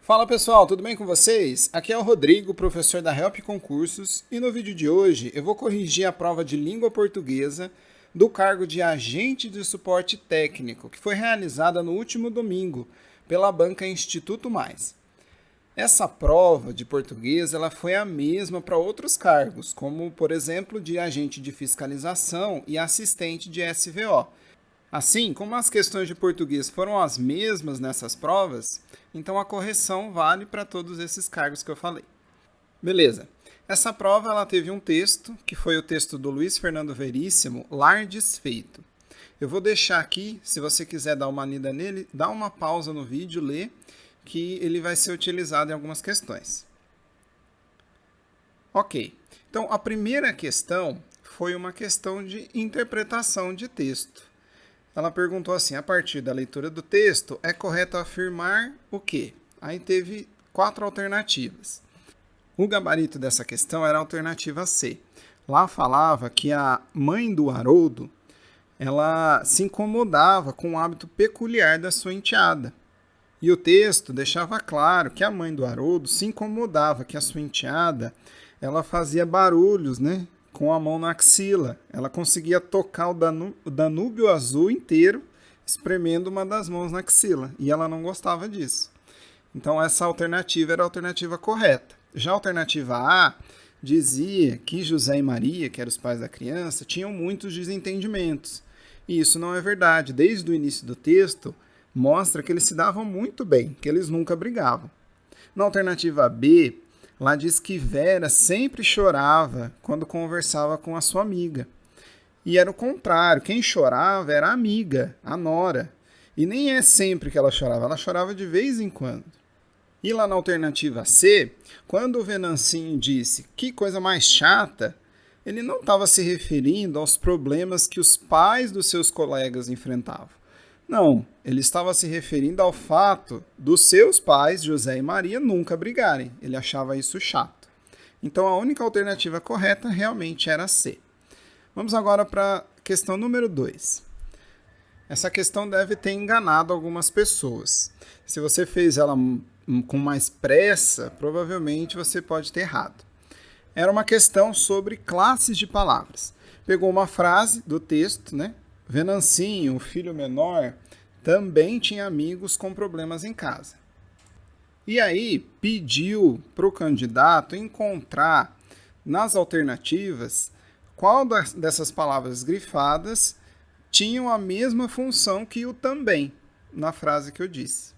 Fala pessoal, tudo bem com vocês? Aqui é o Rodrigo, professor da Help Concursos, e no vídeo de hoje eu vou corrigir a prova de língua portuguesa do cargo de agente de suporte técnico, que foi realizada no último domingo pela banca Instituto Mais. Essa prova de português ela foi a mesma para outros cargos, como por exemplo de agente de fiscalização e assistente de SVO. Assim, como as questões de português foram as mesmas nessas provas, então a correção vale para todos esses cargos que eu falei. Beleza. Essa prova ela teve um texto, que foi o texto do Luiz Fernando Veríssimo, Lar Desfeito. Eu vou deixar aqui, se você quiser dar uma lida nele, dá uma pausa no vídeo, lê, que ele vai ser utilizado em algumas questões. Ok. Então, a primeira questão foi uma questão de interpretação de texto. Ela perguntou assim, a partir da leitura do texto, é correto afirmar o quê? Aí teve 4 alternativas. O gabarito dessa questão era a alternativa C. Lá falava que a mãe do Haroldo, ela se incomodava com o hábito peculiar da sua enteada. E o texto deixava claro que a mãe do Haroldo se incomodava, que a sua enteada, ela fazia barulhos, né? Com a mão na axila. Ela conseguia tocar o Danúbio Azul inteiro, espremendo uma das mãos na axila. E ela não gostava disso. Então, essa alternativa era a alternativa correta. Já a alternativa A dizia que José e Maria, que eram os pais da criança, tinham muitos desentendimentos. E isso não é verdade. Desde o início do texto, mostra que eles se davam muito bem, que eles nunca brigavam. Na alternativa B, lá diz que Vera sempre chorava quando conversava com a sua amiga. E era o contrário, quem chorava era a amiga, a nora. E nem é sempre que ela chorava de vez em quando. E lá na alternativa C, quando o Venancinho disse que coisa mais chata, ele não estava se referindo aos problemas que os pais dos seus colegas enfrentavam. Não, ele estava se referindo ao fato dos seus pais, José e Maria, nunca brigarem. Ele achava isso chato. Então, a única alternativa correta realmente era C. Vamos agora para a questão número 2. Essa questão deve ter enganado algumas pessoas. Se você fez ela com mais pressa, provavelmente você pode ter errado. Era uma questão sobre classes de palavras. Pegou uma frase do texto, né? Venancinho, o filho menor, também tinha amigos com problemas em casa. E aí pediu para o candidato encontrar nas alternativas qual dessas palavras grifadas tinham a mesma função que o também, na frase que eu disse.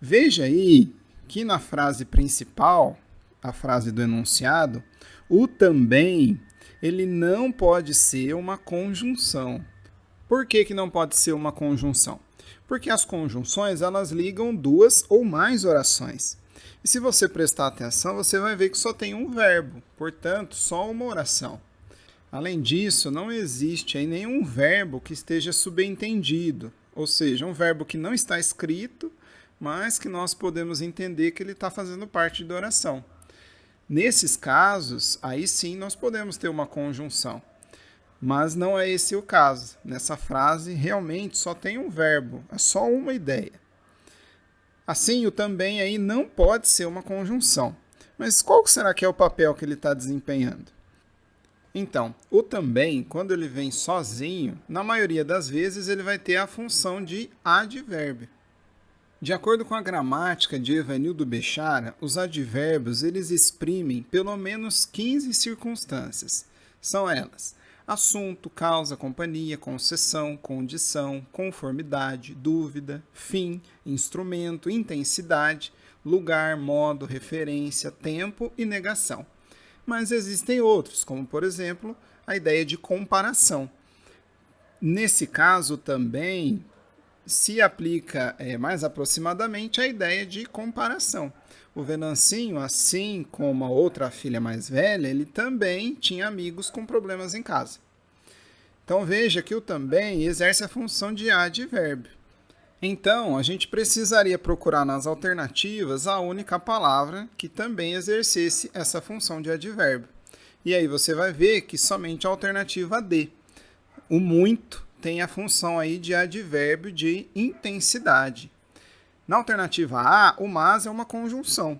Veja aí que na frase principal, a frase do enunciado, o também ele não pode ser uma conjunção. Por que não pode ser uma conjunção? Porque as conjunções elas ligam duas ou mais orações. E se você prestar atenção, você vai ver que só tem um verbo, portanto, só uma oração. Além disso, não existe aí nenhum verbo que esteja subentendido, ou seja, um verbo que não está escrito, mas que nós podemos entender que ele está fazendo parte da oração. Nesses casos, aí sim nós podemos ter uma conjunção. Mas não é esse o caso. Nessa frase, realmente só tem um verbo, é só uma ideia. Assim, o também aí não pode ser uma conjunção. Mas qual será que é o papel que ele está desempenhando? Então, o também, quando ele vem sozinho, na maioria das vezes ele vai ter a função de advérbio. De acordo com a gramática de Evanildo Bechara, os advérbios eles exprimem pelo menos 15 circunstâncias. São elas: assunto, causa, companhia, concessão, condição, conformidade, dúvida, fim, instrumento, intensidade, lugar, modo, referência, tempo e negação. Mas existem outros, como por exemplo, a ideia de comparação. Nesse caso também se aplica mais aproximadamente a ideia de comparação. O Venancinho, assim como a outra filha mais velha, ele também tinha amigos com problemas em casa. Então veja que o também exerce a função de advérbio. Então, a gente precisaria procurar nas alternativas a única palavra que também exercesse essa função de advérbio. E aí você vai ver que somente a alternativa D, o muito, tem a função aí de advérbio de intensidade. Na alternativa A, o mas é uma conjunção.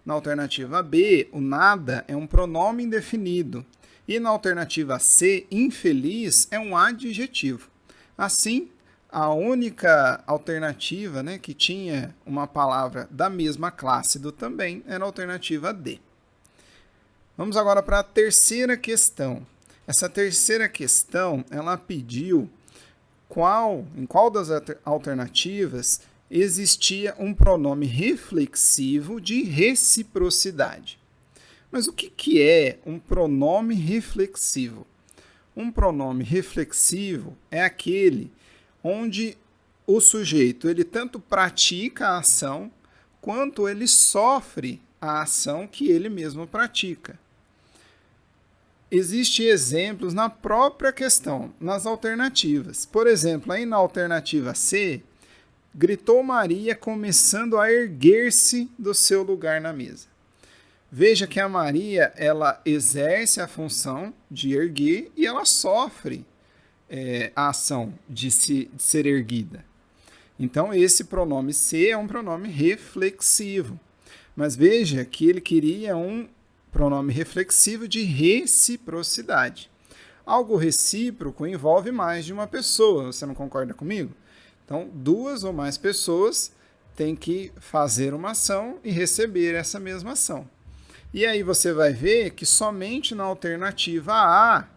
Na alternativa B, o nada é um pronome indefinido. E na alternativa C, infeliz é um adjetivo. Assim, a única alternativa, né, que tinha uma palavra da mesma classe do também era a alternativa D. Vamos agora para a terceira questão. Essa terceira questão, ela pediu em qual das alternativas existia um pronome reflexivo de reciprocidade. Mas o que é um pronome reflexivo? Um pronome reflexivo é aquele onde o sujeito ele tanto pratica a ação quanto ele sofre a ação que ele mesmo pratica. Existem exemplos na própria questão, nas alternativas. Por exemplo, aí na alternativa C, gritou Maria, começando a erguer-se do seu lugar na mesa. Veja que a Maria, ela exerce a função de erguer e ela sofre a ação de ser erguida. Então, esse pronome ser é um pronome reflexivo. Mas veja que ele queria um pronome reflexivo de reciprocidade. Algo recíproco envolve mais de uma pessoa, você não concorda comigo? Então, duas ou mais pessoas têm que fazer uma ação e receber essa mesma ação. E aí você vai ver que somente na alternativa A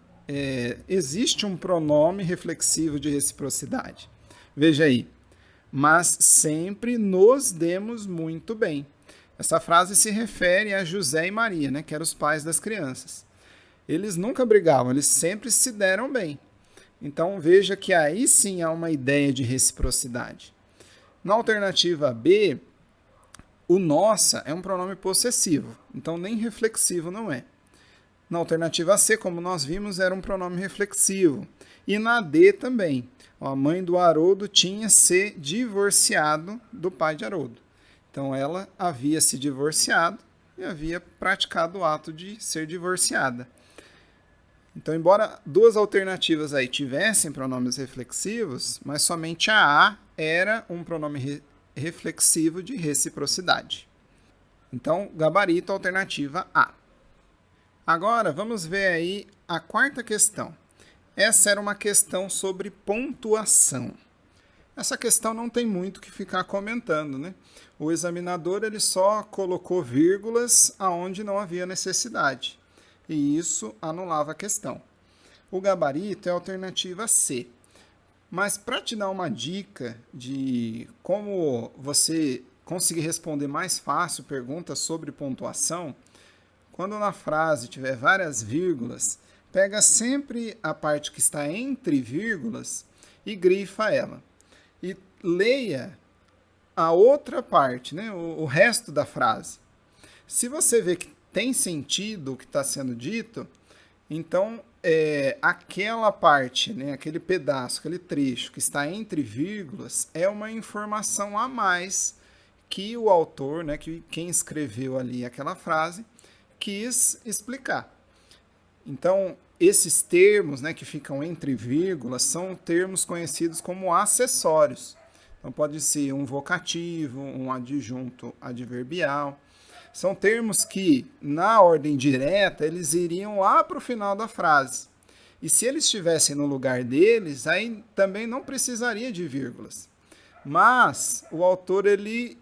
existe um pronome reflexivo de reciprocidade. Veja aí, mas sempre nos demos muito bem. Essa frase se refere a José e Maria, né, que eram os pais das crianças. Eles nunca brigavam, eles sempre se deram bem. Então veja que aí sim há uma ideia de reciprocidade. Na alternativa B, o nossa é um pronome possessivo, então nem reflexivo não é. Na alternativa C, como nós vimos, era um pronome reflexivo. E na D também. A mãe do Haroldo tinha se divorciado do pai de Haroldo. Então ela havia se divorciado e havia praticado o ato de ser divorciada. Então, embora duas alternativas aí tivessem pronomes reflexivos, mas somente a A era um pronome reflexivo de reciprocidade. Então, gabarito, alternativa A. Agora, vamos ver aí a quarta questão. Essa era uma questão sobre pontuação. Essa questão não tem muito o que ficar comentando, né? O examinador ele só colocou vírgulas aonde não havia necessidade. E isso anulava a questão. O gabarito é a alternativa C. Mas para te dar uma dica de como você conseguir responder mais fácil perguntas sobre pontuação, quando na frase tiver várias vírgulas, pega sempre a parte que está entre vírgulas e grifa ela. E leia a outra parte, né, o resto da frase. Se você vê que tem sentido o que está sendo dito, então aquela parte, né, aquele pedaço, aquele trecho que está entre vírgulas é uma informação a mais que o autor, né, que quem escreveu ali aquela frase, quis explicar. Então, esses termos, né, que ficam entre vírgulas são termos conhecidos como acessórios. Então, pode ser um vocativo, um adjunto adverbial. São termos que, na ordem direta, eles iriam lá para o final da frase. E se eles estivessem no lugar deles, aí também não precisaria de vírgulas. Mas o autor ele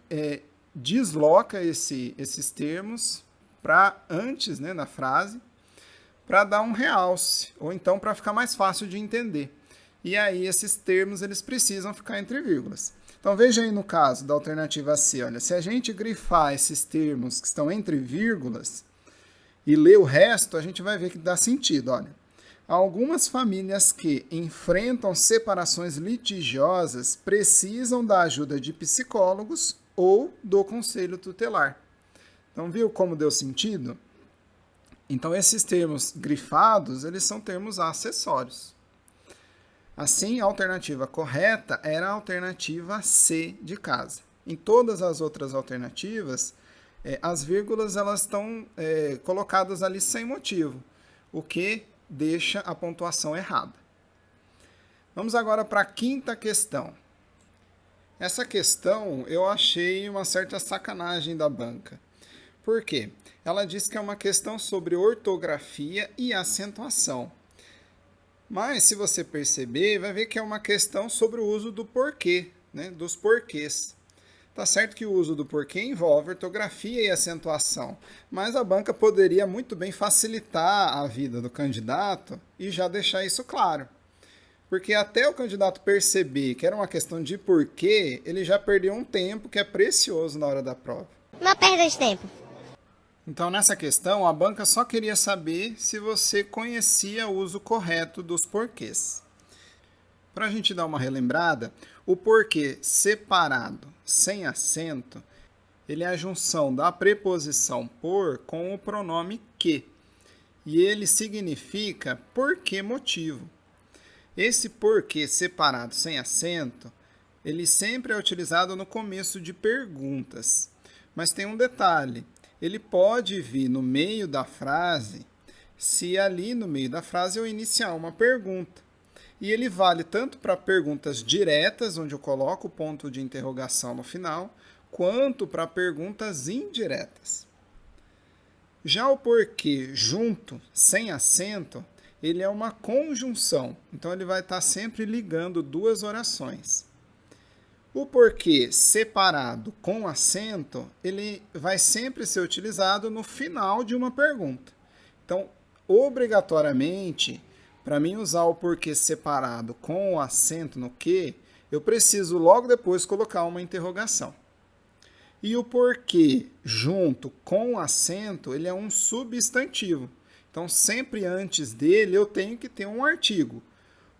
desloca esses termos para antes, né, na frase, para dar um realce, ou então para ficar mais fácil de entender. E aí esses termos eles precisam ficar entre vírgulas. Então veja aí no caso da alternativa C, olha, se a gente grifar esses termos que estão entre vírgulas e ler o resto, a gente vai ver que dá sentido, olha. Algumas famílias que enfrentam separações litigiosas precisam da ajuda de psicólogos ou do conselho tutelar. Então viu como deu sentido? Então esses termos grifados, eles são termos acessórios. Assim, a alternativa correta era a alternativa C de casa. Em todas as outras alternativas, as vírgulas elas estão colocadas ali sem motivo, o que deixa a pontuação errada. Vamos agora para a quinta questão. Essa questão eu achei uma certa sacanagem da banca. Por quê? Ela diz que é uma questão sobre ortografia e acentuação. Mas, se você perceber, vai ver que é uma questão sobre o uso do porquê, né? Dos porquês. Tá certo que o uso do porquê envolve ortografia e acentuação, mas a banca poderia muito bem facilitar a vida do candidato e já deixar isso claro. Porque até o candidato perceber que era uma questão de porquê, ele já perdeu um tempo que é precioso na hora da prova. Uma perda de tempo. Então, nessa questão, a banca só queria saber se você conhecia o uso correto dos porquês. Para a gente dar uma relembrada, o porquê separado, sem acento, ele é a junção da preposição por com o pronome que. E ele significa por que motivo. Esse porquê separado sem acento, ele sempre é utilizado no começo de perguntas. Mas tem um detalhe, ele pode vir no meio da frase, se ali no meio da frase eu iniciar uma pergunta. E ele vale tanto para perguntas diretas, onde eu coloco o ponto de interrogação no final, quanto para perguntas indiretas. Já o porquê junto, sem acento, ele é uma conjunção, então ele vai estar sempre ligando duas orações. O porquê separado com acento, ele vai sempre ser utilizado no final de uma pergunta. Então, obrigatoriamente, para mim usar o porquê separado com o acento no que, eu preciso logo depois colocar uma interrogação. E o porquê junto com o acento, ele é um substantivo. Então, sempre antes dele, eu tenho que ter um artigo.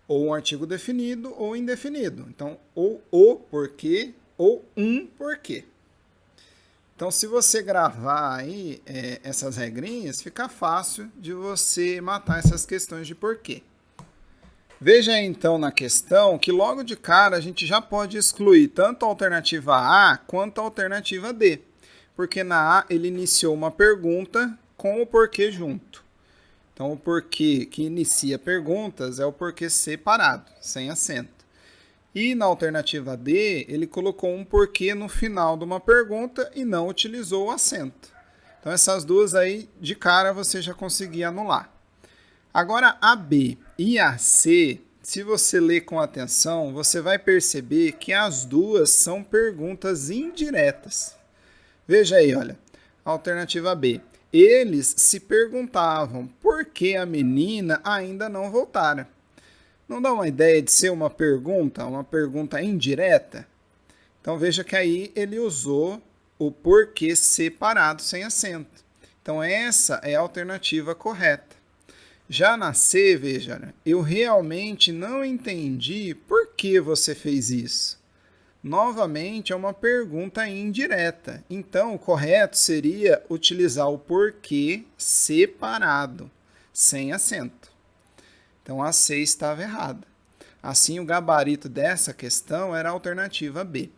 Ou um artigo definido ou indefinido. Então, ou o porquê ou um porquê. Então, se você gravar aí essas regrinhas, fica fácil de você matar essas questões de porquê. Veja aí, então, na questão que logo de cara a gente já pode excluir tanto a alternativa A quanto a alternativa D. Porque na A ele iniciou uma pergunta com o porquê junto. Então, o porquê que inicia perguntas é o porquê separado, sem acento. E na alternativa D, ele colocou um porquê no final de uma pergunta e não utilizou o acento. Então, essas duas aí, de cara, você já conseguia anular. Agora, a B e a C, se você ler com atenção, você vai perceber que as duas são perguntas indiretas. Veja aí, olha, alternativa B. Eles se perguntavam por que a menina ainda não voltara. Não dá uma ideia de ser uma pergunta indireta? Então veja que aí ele usou o porquê separado sem acento. Então essa é a alternativa correta. Já na C, veja, eu realmente não entendi por que você fez isso. Novamente, é uma pergunta indireta. Então, o correto seria utilizar o porquê separado, sem acento. Então, a C estava errada. Assim, o gabarito dessa questão era a alternativa B.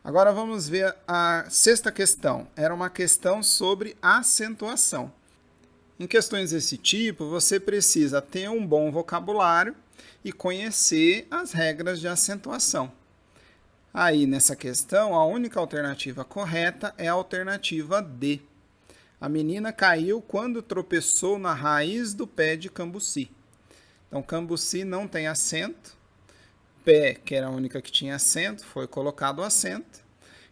Agora, vamos ver a sexta questão. Era uma questão sobre acentuação. Em questões desse tipo, você precisa ter um bom vocabulário e conhecer as regras de acentuação. Aí, nessa questão, a única alternativa correta é a alternativa D. A menina caiu quando tropeçou na raiz do pé de cambuci. Então, cambuci não tem acento. Pé, que era a única que tinha acento, foi colocado o acento.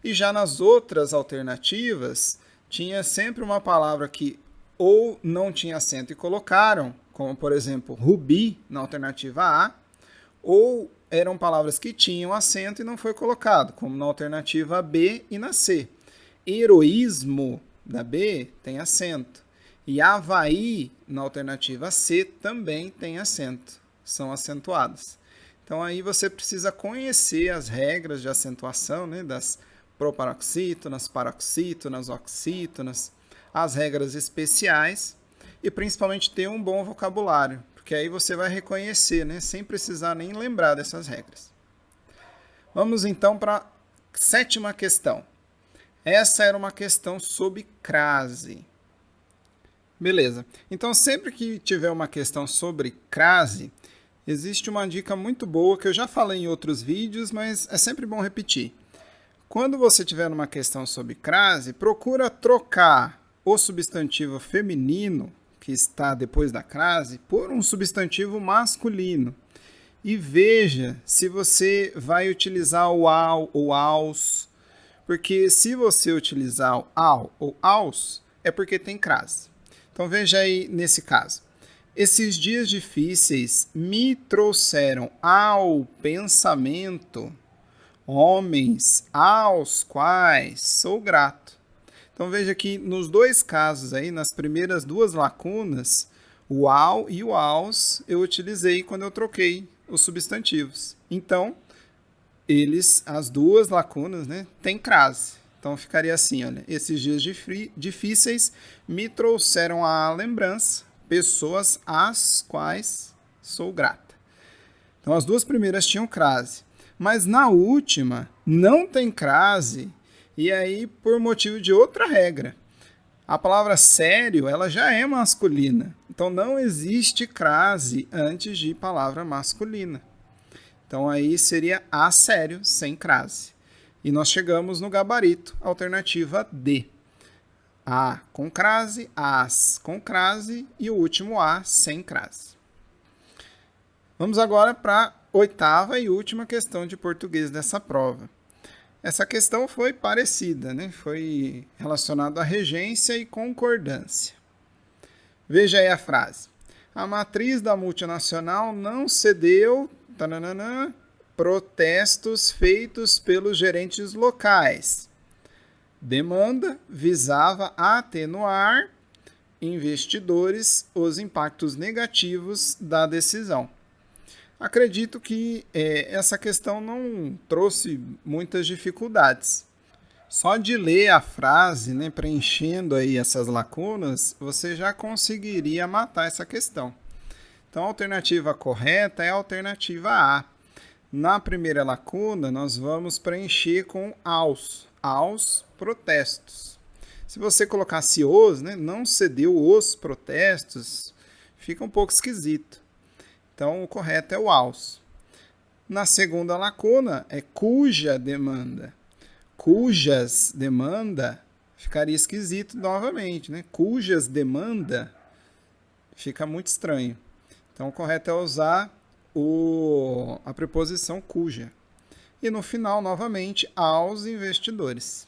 E já nas outras alternativas, tinha sempre uma palavra que ou não tinha acento e colocaram, como, por exemplo, rubi, na alternativa A, ou eram palavras que tinham acento e não foi colocado, como na alternativa B e na C. Heroísmo, da B, tem acento. E Havaí, na alternativa C, também tem acento. São acentuadas. Então, aí você precisa conhecer as regras de acentuação, né, das proparoxítonas, paroxítonas, oxítonas, as regras especiais e, principalmente, ter um bom vocabulário. Que aí você vai reconhecer, né, sem precisar nem lembrar dessas regras. Vamos então para a sétima questão. Essa era uma questão sobre crase. Beleza. Então, sempre que tiver uma questão sobre crase, existe uma dica muito boa que eu já falei em outros vídeos, mas é sempre bom repetir. Quando você tiver numa questão sobre crase, procura trocar o substantivo feminino, que está depois da crase, por um substantivo masculino. E veja se você vai utilizar o ao ou aos, porque se você utilizar o ao ou aos, é porque tem crase. Então veja aí nesse caso. Esses dias difíceis me trouxeram ao pensamento homens aos quais sou grato. Então veja que nos dois casos aí, nas primeiras duas lacunas, o ao e o aos eu utilizei quando eu troquei os substantivos. Então, as duas lacunas, né, têm crase. Então ficaria assim, olha, esses dias difíceis me trouxeram à lembrança pessoas às quais sou grata. Então as duas primeiras tinham crase, mas na última não tem crase, e aí por motivo de outra regra. A palavra sério, ela já é masculina, então não existe crase antes de palavra masculina. Então aí seria a sério, sem crase. E nós chegamos no gabarito, alternativa D. A com crase, as com crase e o último A sem crase. Vamos agora para a oitava e última questão de português dessa prova. Essa questão foi parecida, né? Foi relacionada à regência e concordância. Veja aí a frase. A matriz da multinacional não cedeu protestos feitos pelos gerentes locais. Demanda visava atenuar investidores os impactos negativos da decisão. Acredito que essa questão não trouxe muitas dificuldades. Só de ler a frase, né, preenchendo aí essas lacunas, você já conseguiria matar essa questão. Então a alternativa correta é a alternativa A. Na primeira lacuna, nós vamos preencher com aos protestos. Se você colocasse os, né, não cedeu os protestos, fica um pouco esquisito. Então, o correto é o aos. Na segunda lacuna, é cuja demanda. Cujas demanda ficaria esquisito novamente, né? Cujas demanda fica muito estranho. Então, o correto é usar a preposição cuja. E no final, novamente, aos investidores.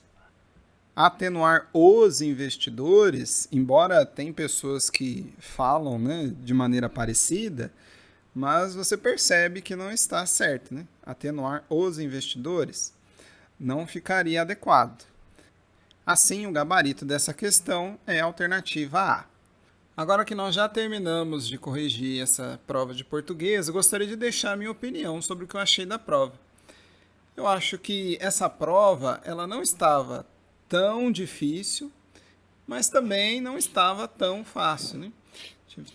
Atenuar os investidores, embora tem pessoas que falam, né, de maneira parecida, mas você percebe que não está certo, né? Atenuar os investidores não ficaria adequado. Assim, o gabarito dessa questão é a alternativa A. Agora que nós já terminamos de corrigir essa prova de português, eu gostaria de deixar a minha opinião sobre o que eu achei da prova. Eu acho que essa prova ela não estava tão difícil, mas também não estava tão fácil, né?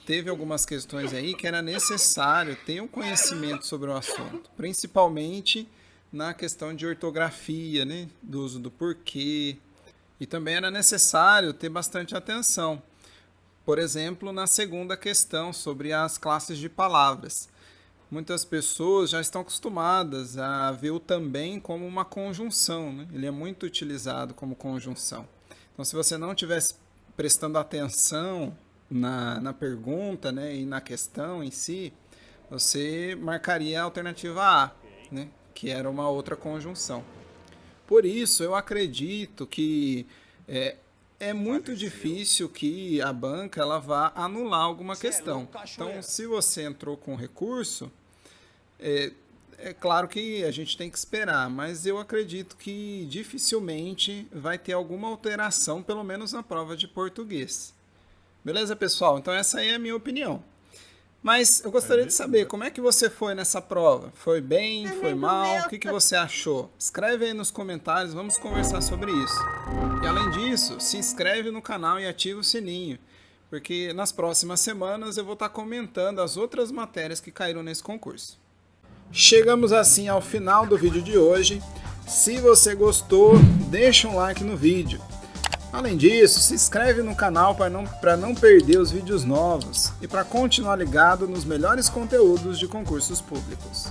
Teve algumas questões aí que era necessário ter um conhecimento sobre o assunto, principalmente na questão de ortografia, né? Do uso do porquê, e também era necessário ter bastante atenção. Por exemplo, na segunda questão sobre as classes de palavras. Muitas pessoas já estão acostumadas a ver o também como uma conjunção, né? Ele é muito utilizado como conjunção. Então, se você não estivesse prestando atenção na pergunta, né, e na questão em si, você marcaria a alternativa A, né, que era uma outra conjunção. Por isso, eu acredito que é muito difícil que a banca ela vá anular alguma questão. Então, se você entrou com recurso, é claro que a gente tem que esperar, mas eu acredito que dificilmente vai ter alguma alteração, pelo menos na prova de português. Beleza, pessoal? Então essa aí é a minha opinião. Mas eu gostaria de saber, como é que você foi nessa prova? Foi bem? Foi mal? O que você achou? Escreve aí nos comentários, vamos conversar sobre isso. E além disso, se inscreve no canal e ativa o sininho, porque nas próximas semanas eu vou estar comentando as outras matérias que caíram nesse concurso. Chegamos assim ao final do vídeo de hoje. Se você gostou, deixa um like no vídeo. Além disso, se inscreve no canal para não perder os vídeos novos e para continuar ligado nos melhores conteúdos de concursos públicos.